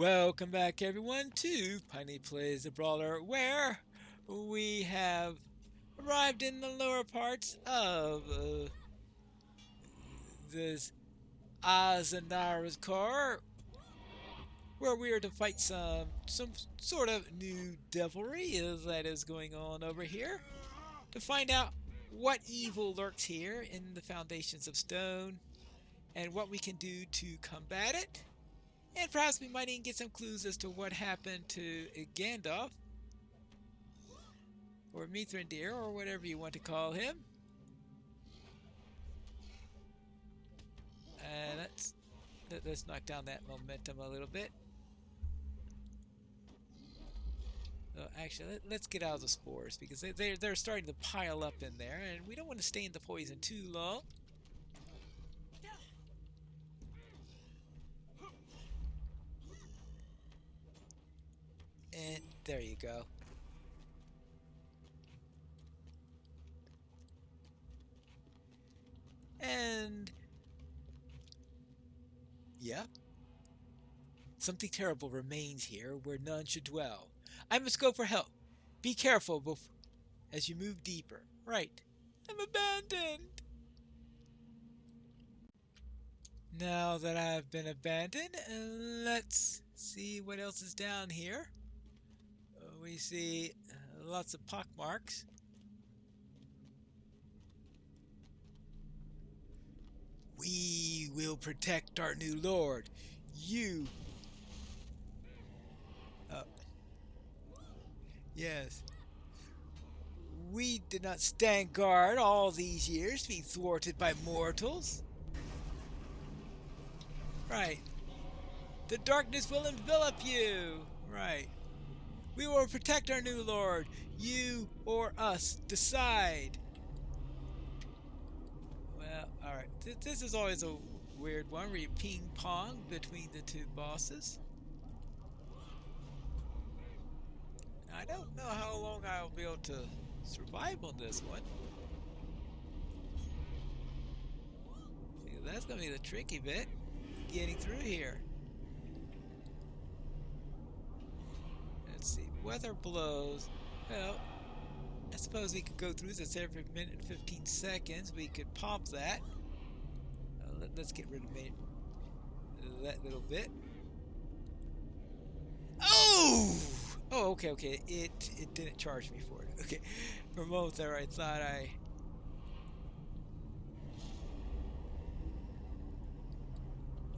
Welcome back, everyone, to Piney Plays the Brawler, where we have arrived in the lower parts of this Azanara's car, where we are to fight some sort of new devilry that is going on over here, to find out what evil lurks here in the foundations of stone, and what we can do to combat it. And perhaps we might even get some clues as to what happened to Gandalf, or Mithrandir, or whatever you want to call him. Let's knock down that momentum a little bit. Actually, let's get out of the spores, because they're starting to pile up in there, and we don't want to stay in the poison too long. And there you go. And yeah, something terrible remains here where none should dwell. I must go for help. Be careful as you move deeper. Right. I'm abandoned. Now that I've been abandoned, let's see what else is down here. We see lots of pockmarks. We will protect our new lord. You. Yes. We did not stand guard all these years to be thwarted by mortals. Right. The darkness will envelop you. Right. We will protect our new lord. You or us. Decide. Well, alright. This is always a weird one where you ping pong between the two bosses. I don't know how long I'll be able to survive on this one. That's going to be the tricky bit. Getting through here. Let's see. Weather blows. Well, I suppose we could go through this every minute and 15 seconds. We could pop that. Let's get rid of that little bit. Oh! Oh, okay. It didn't charge me for it. Okay. For a moment there, I thought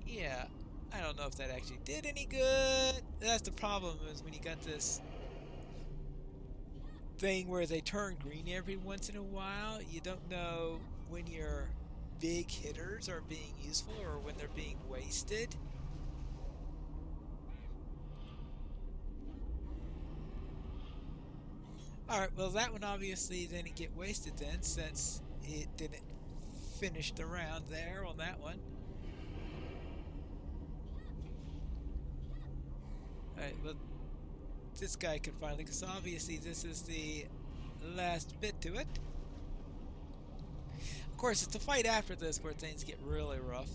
Yeah, I don't know if that actually did any good. That's the problem, is when you got this thing where they turn green every once in a while, you don't know when your big hitters are being useful or when they're being wasted. Alright, well that one obviously didn't get wasted then, since it didn't finish the round there on that one. Alright, well this guy could finally, because obviously this is the last bit to it. Of course, it's the fight after this where things get really rough.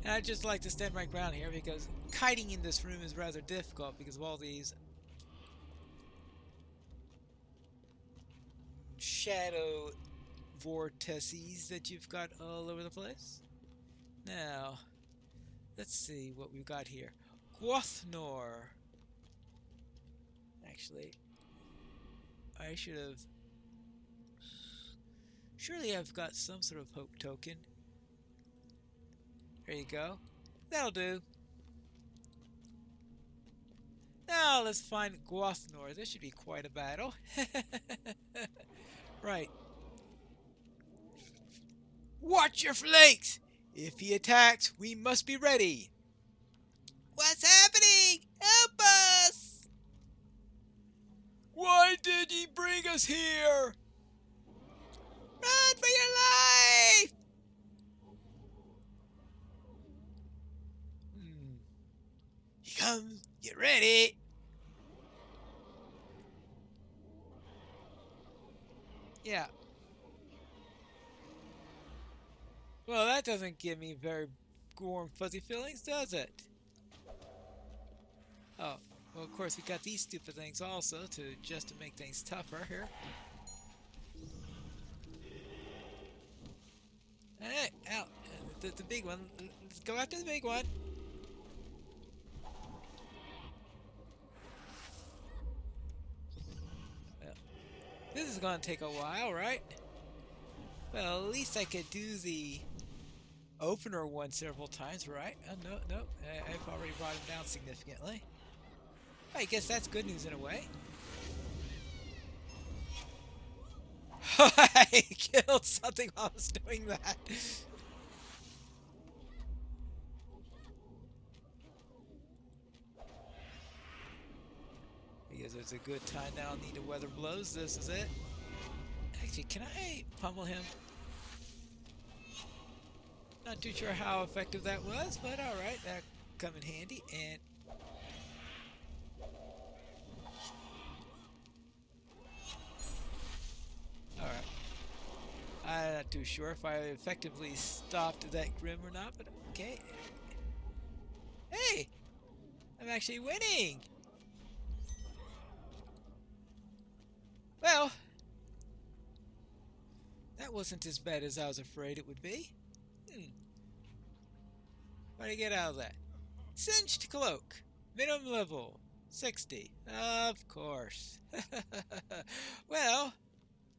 And I'd just like to stand my ground here, because kiting in this room is rather difficult because of all these shadow vortices that you've got all over the place. Now, let's see what we've got here. Gwothnor. Actually, I should have... Surely I've got some sort of hope token. There you go. That'll do. Now let's find Gwothnor. This should be quite a battle. Right. Watch your flanks! If he attacks, we must be ready. What's happening? Help us! Why did ye bring us here? Run for your life! He comes. Get ready. Yeah. Well, that doesn't give me very warm, fuzzy feelings, does it? Oh, well, of course, we got these stupid things also just to make things tougher here. Hey, out! The big one. Let's go after the big one. Well, this is gonna take a while, right? Well, at least I could do the opener one several times, right? Oh, no. I've already brought him down significantly. I guess that's good news in a way. I killed something while I was doing that. Because it's a good time now. Need to weather blows. This is it. Actually, can I pummel him? Not too sure how effective that was, but alright, that come in handy. And alright. I'm not too sure if I effectively stopped that Grim or not, but okay. Hey! I'm actually winning! Well, that wasn't as bad as I was afraid it would be. What did I get out of that? Singed cloak. Minimum level. 60. Of course. Well,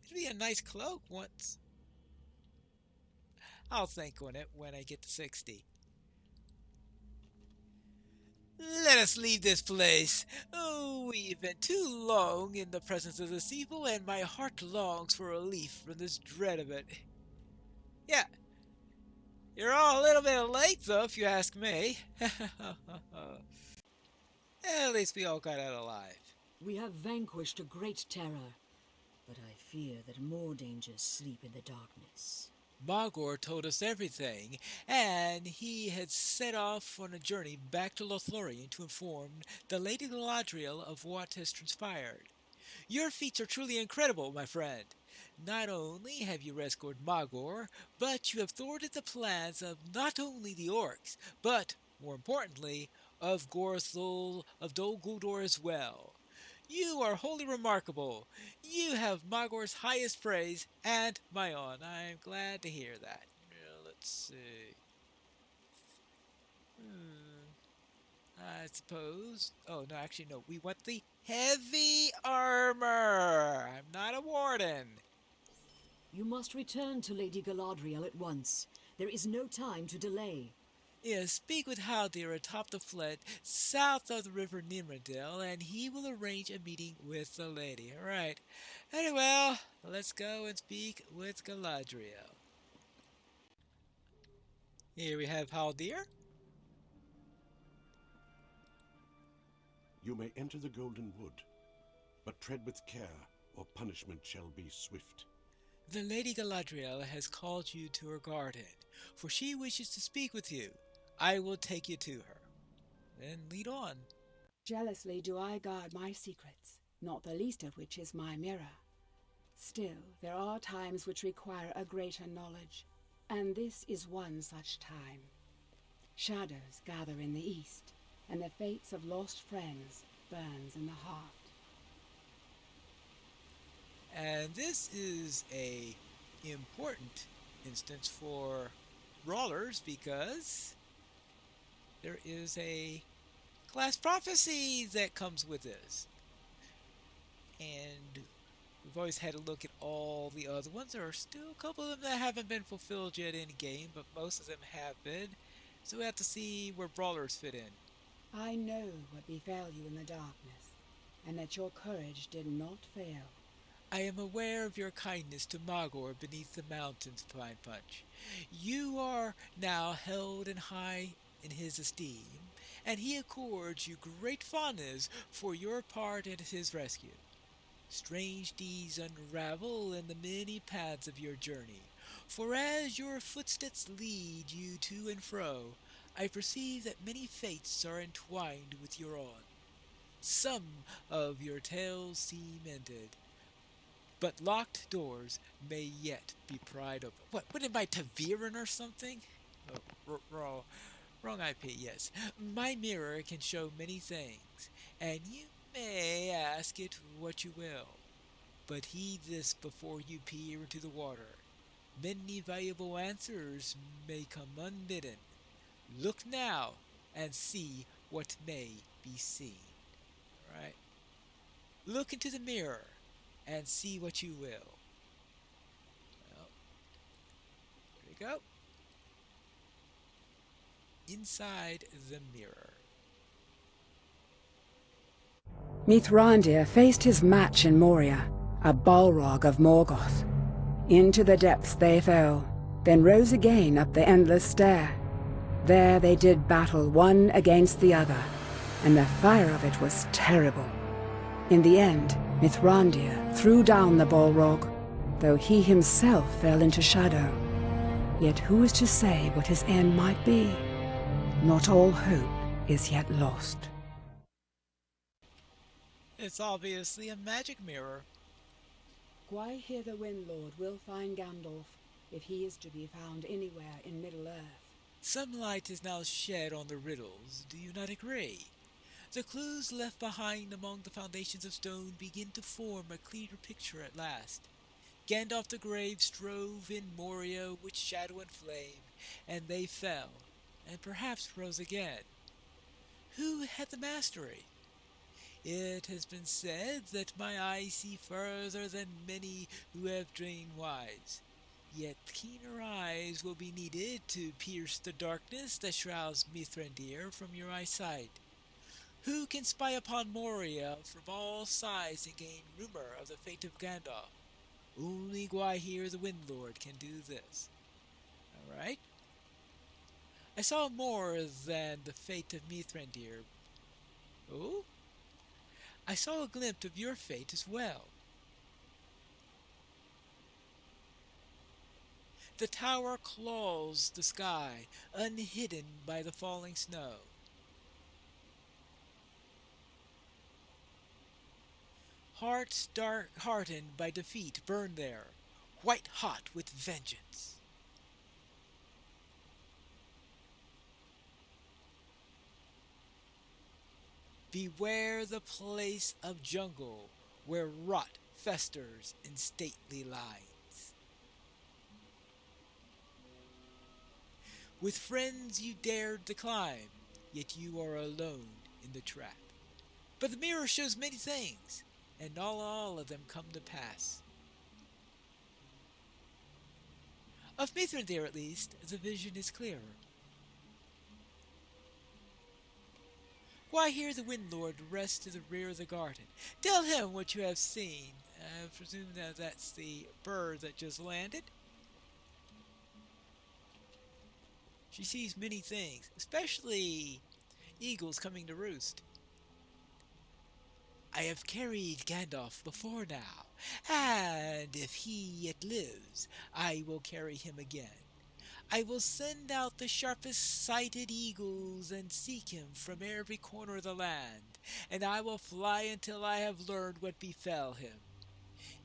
it'd be a nice cloak once. I'll think on it when I get to 60. Let us leave this place. Oh, we've been too long in the presence of this evil, and my heart longs for relief from this dread of it. Yeah, you're all a little bit late, though, if you ask me. At least we all got out alive. We have vanquished a great terror, but I fear that more dangers sleep in the darkness. Magor told us everything, and he had set off on a journey back to Lothlorien to inform the Lady Galadriel of what has transpired. Your feats are truly incredible, my friend. Not only have you rescued Magor, but you have thwarted the plans of not only the orcs, but, more importantly, of Gorthul of Dol Guldur as well. You are wholly remarkable. You have Magor's highest praise and my own. I'm glad to hear that. Let's see. I suppose. Oh, no, actually, no. We want the heavy armor. I'm not a warden. You must return to Lady Galadriel at once. There is no time to delay. Yes, speak with Haldir atop the flood south of the river Nimrodel, and he will arrange a meeting with the lady. All right. Very well, let's go and speak with Galadriel. Here we have Haldir. You may enter the Golden Wood, but tread with care, or punishment shall be swift. The Lady Galadriel has called you to her garden, for she wishes to speak with you. I will take you to her. Then lead on. Jealously do I guard my secrets, not the least of which is my mirror. Still, there are times which require a greater knowledge, and this is one such time. Shadows gather in the east, and the fates of lost friends burns in the heart. And this is a important instance for brawlers because there is a class prophecy that comes with this. And we've always had to look at all the other ones. There are still a couple of them that haven't been fulfilled yet in game, but most of them have been. So we have to see where brawlers fit in. I know what befell you in the darkness, and that your courage did not fail. I am aware of your kindness to Magor beneath the mountains, Pine Punch. You are now held in high in his esteem, and he accords you great fondness for your part in his rescue. Strange deeds unravel in the many paths of your journey, for as your footsteps lead you to and fro, I perceive that many fates are entwined with your own. Some of your tales seem ended, but locked doors may yet be pried open. What am I, Taviran or something? Oh, Wrong IP, yes. My mirror can show many things, and you may ask it what you will. But heed this before you peer into the water. Many valuable answers may come unbidden. Look now and see what may be seen. Alright? Look into the mirror and see what you will. Well, there we go. Inside the mirror. Mithrandir faced his match in Moria, a Balrog of Morgoth. Into the depths they fell, then rose again up the endless stair. There they did battle one against the other, and the fire of it was terrible. In the end, Mithrandir threw down the Balrog, though he himself fell into shadow. Yet who is to say what his end might be? Not all hope is yet lost. It's obviously a magic mirror. Gwaihir the Windlord will find Gandalf, if he is to be found anywhere in Middle-earth. Some light is now shed on the riddles, do you not agree? The clues left behind among the foundations of stone begin to form a clearer picture at last. Gandalf the Grave strove in Moria with shadow and flame, and they fell, and perhaps rose again. Who had the mastery? It has been said that my eyes see further than many who have drained wise. Yet keener eyes will be needed to pierce the darkness that shrouds Mithrandir from your eyesight. Who can spy upon Moria from all sides and gain rumor of the fate of Gandalf? Only Gwaihir the Windlord can do this. Alright? I saw more than the fate of Mithrandir. Oh? I saw a glimpse of your fate as well. The tower claws the sky, unhidden by the falling snow. Hearts dark-hearted by defeat burn there, white-hot with vengeance. Beware the place of jungle, where rot festers in stately lines. With friends you dared to climb, yet you are alone in the trap. But the mirror shows many things, and not all of them come to pass. Of Mithrandir, at least, the vision is clearer. Gwaihir the Windlord rests to the rear of the garden. Tell him what you have seen. I presume that that's the bird that just landed. She sees many things, especially eagles coming to roost. I have carried Gandalf before now, and if he yet lives, I will carry him again. I will send out the sharpest-sighted eagles and seek him from every corner of the land, and I will fly until I have learned what befell him.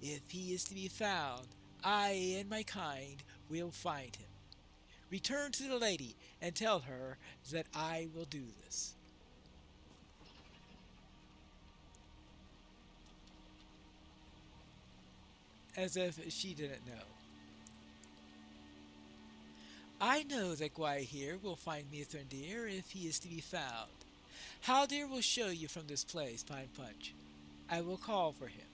If he is to be found, I and my kind will find him. Return to the lady and tell her that I will do this. As if she didn't know. I know that Gwaihir will find Mithrandir if he is to be found. Haldir will show you from this place, Pine Punch. I will call for him.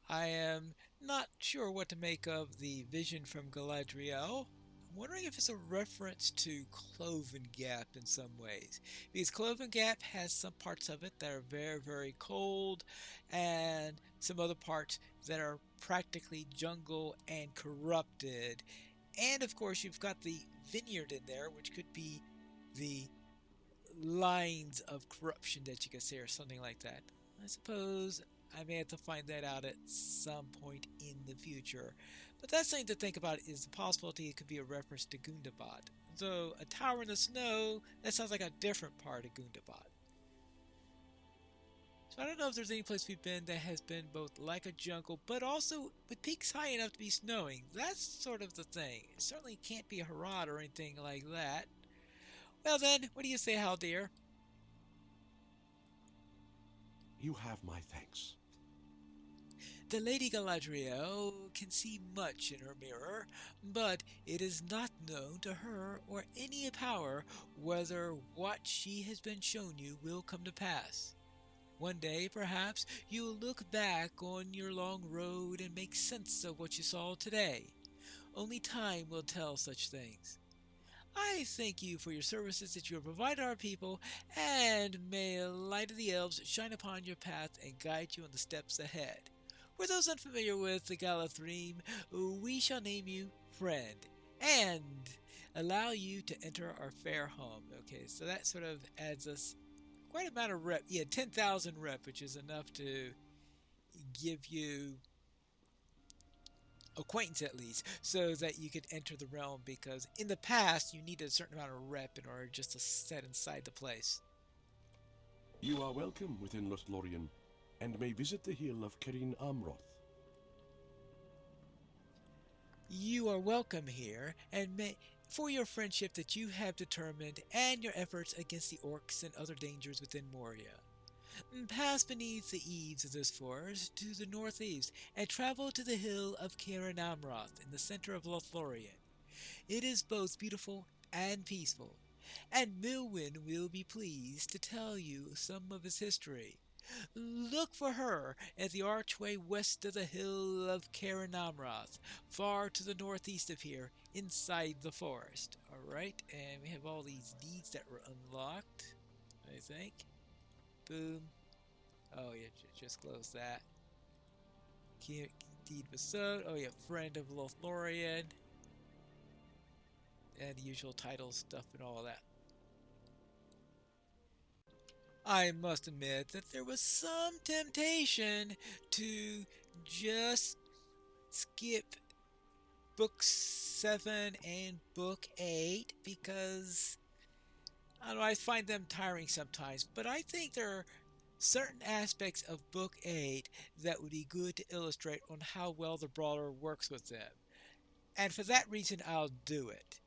I am not sure what to make of the vision from Galadriel. I'm wondering if it's a reference to Cloven Gap in some ways. Because Cloven Gap has some parts of it that are very, very cold, and some other parts that are practically jungle and corrupted. And of course you've got the vineyard in there, which could be the lines of corruption that you can say, or something like that. I suppose I may have to find that out at some point in the future. But that's something to think about, is the possibility it could be a reference to Gundabad. Though a tower in the snow, that sounds like a different part of Gundabad. So I don't know if there's any place we've been that has been both like a jungle, but also with peaks high enough to be snowing. That's sort of the thing. It certainly can't be Harad or anything like that. Well then, what do you say, Haldir? You have my thanks. The Lady Galadriel can see much in her mirror, but it is not known to her or any power whether what she has been shown you will come to pass. One day, perhaps, you will look back on your long road and make sense of what you saw today. Only time will tell such things. I thank you for your services that you have provided our people, and may the light of the elves shine upon your path and guide you on the steps ahead. For those unfamiliar with the Galadriel, we shall name you Friend, and allow you to enter our fair home. Okay, so that sort of adds us quite a amount of rep. Yeah, 10,000 rep, which is enough to give you acquaintance at least, so that you could enter the realm, because in the past you needed a certain amount of rep in order just to set inside the place. You are welcome within Lothlorien, and may visit the hill of Kerin Amroth. You are welcome here, and may for your friendship that you have determined and your efforts against the orcs and other dangers within Moria. Pass beneath the eaves of this forest to the northeast and travel to the hill of Kerin Amroth in the center of Lothlorien. It is both beautiful and peaceful, and Milwyn will be pleased to tell you some of its history. Look for her at the archway west of the hill of Kerin Amroth, far to the northeast of here, inside the forest. Alright, and we have all these deeds that were unlocked, I think. Boom. Oh yeah, just close that. Deed bestowed. Oh yeah, Friend of Lothlorien. And the usual title stuff and all of that. I must admit that there was some temptation to just skip Book 7 and Book 8 because I don't know, I find them tiring sometimes, but I think there are certain aspects of Book 8 that would be good to illustrate on how well the Brawler works with them. And for that reason, I'll do it.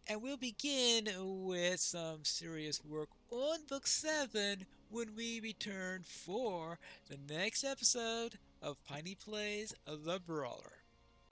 And we'll begin with some serious work on Book 7 when we return for the next episode of Piney Plays The Brawler.